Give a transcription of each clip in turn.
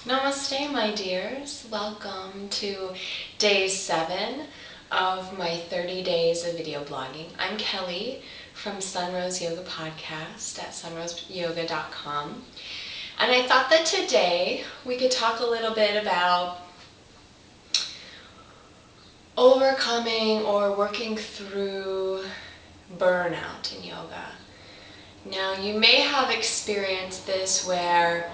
Namaste, my dears. Welcome to day 7 of my 30 days of video blogging. I'm Kelly from Sunrose Yoga Podcast at sunroseyoga.com. And I thought that today we could talk a little bit about overcoming or working through burnout in yoga. Now, you may have experienced this where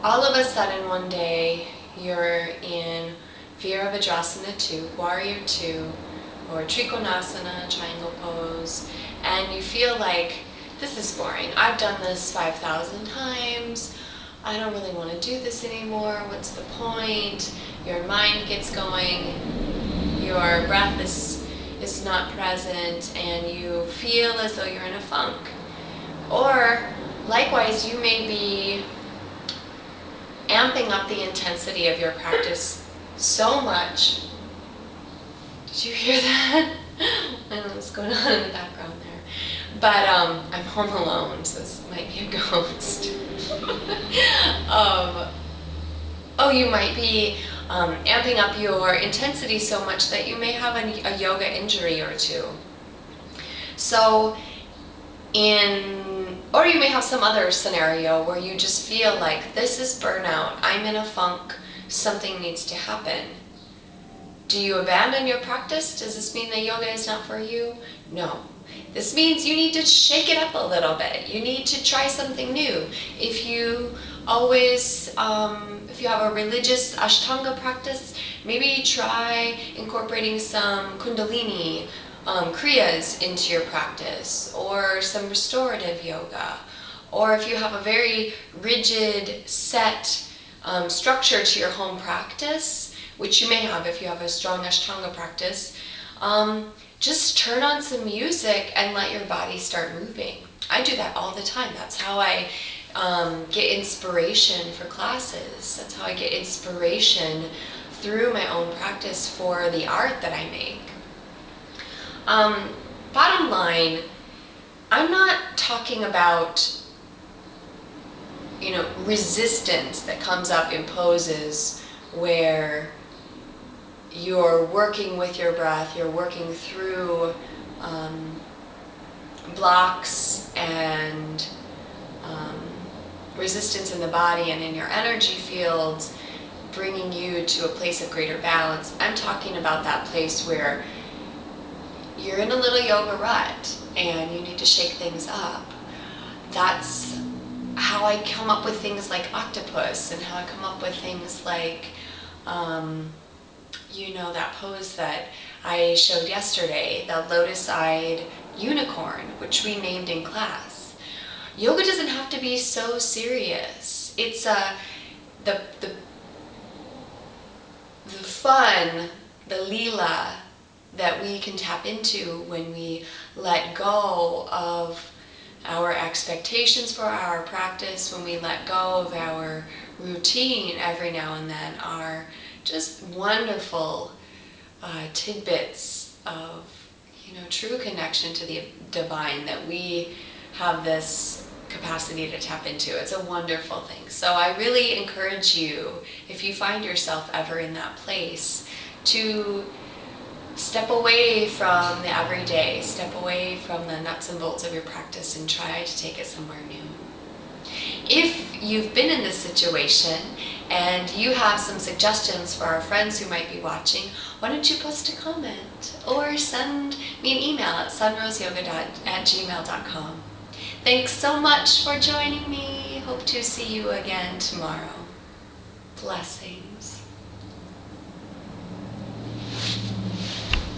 all of a sudden one day you're in Virabhadrasana 2, Warrior 2, or Trikonasana, triangle pose, and you feel like, this is boring. I've done this 5,000 times. I don't really want to do this anymore. What's the point? Your mind gets going. Your breath is not present, and you feel as though you're in a funk. Or likewise, you may be amping up the intensity of your practice so much. Did you hear that? I don't know what's going on in the background there. But I'm home alone, so this might be a ghost. You might be amping up your intensity so much that you may have a yoga injury or two. Or you may have some other scenario where you just feel like, this is burnout, I'm in a funk, something needs to happen. Do you abandon your practice? Does this mean that yoga is not for you? No. This means you need to shake it up a little bit. You need to try something new. If you have a religious Ashtanga practice, maybe try incorporating some Kundalini Kriyas into your practice, or some restorative yoga. Or if you have a very rigid, set structure to your home practice, which you may have if you have a strong Ashtanga practice, just turn on some music and let your body start moving. I do that all the time. That's how I get inspiration for classes. That's how I get inspiration through my own practice for the art that I make. Bottom line, I'm not talking about, resistance that comes up in poses where you're working with your breath, you're working through blocks and resistance in the body and in your energy fields, bringing you to a place of greater balance. I'm talking about that place where you're in a little yoga rut and you need to shake things up. That's how I come up with things like octopus, and how I come up with things like, that pose that I showed yesterday, the lotus-eyed unicorn, which we named in class. Yoga doesn't have to be so serious. It's the fun, the LILA that we can tap into when we let go of our expectations for our practice, when we let go of our routine every now and then, are just wonderful tidbits of true connection to the divine that we have this capacity to tap into. It's a wonderful thing. So I really encourage you, if you find yourself ever in that place, to step away from the everyday, step away from the nuts and bolts of your practice and try to take it somewhere new. If you've been in this situation and you have some suggestions for our friends who might be watching, why don't you post a comment or send me an email at sunroseyoga@gmail.com. Thanks so much for joining me. Hope to see you again tomorrow. Blessings.